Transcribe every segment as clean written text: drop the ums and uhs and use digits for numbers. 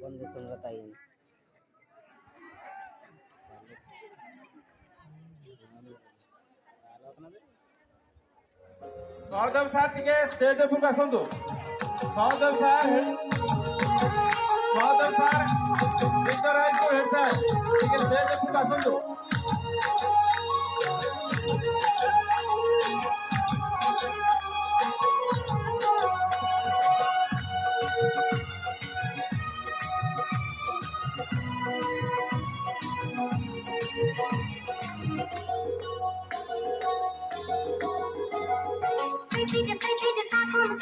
बंधु संगताईन सहदेव सार टिके स्टेज उपरକୁ ଆସନ୍ତୁ। सहदेव सार टीचर हेड सार टिके स्टेज उपरକୁ ଆସନ୍ତୁ। Sekej sekej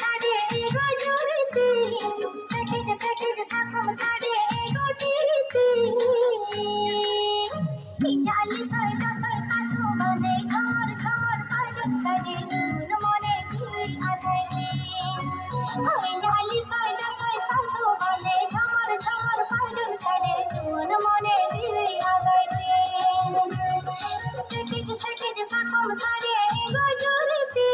sade ego juriti Sekej sekej sade ego tiriti Injali soita soita sumane chhor chhor ajan sade jun mone jui ajaiti Injali soita soita sumane chhor chhor ajan sade jun mone jui ajaiti Sekej sekej sade ego juriti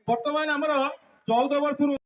बर्तमान आमर 14 वर्ष रु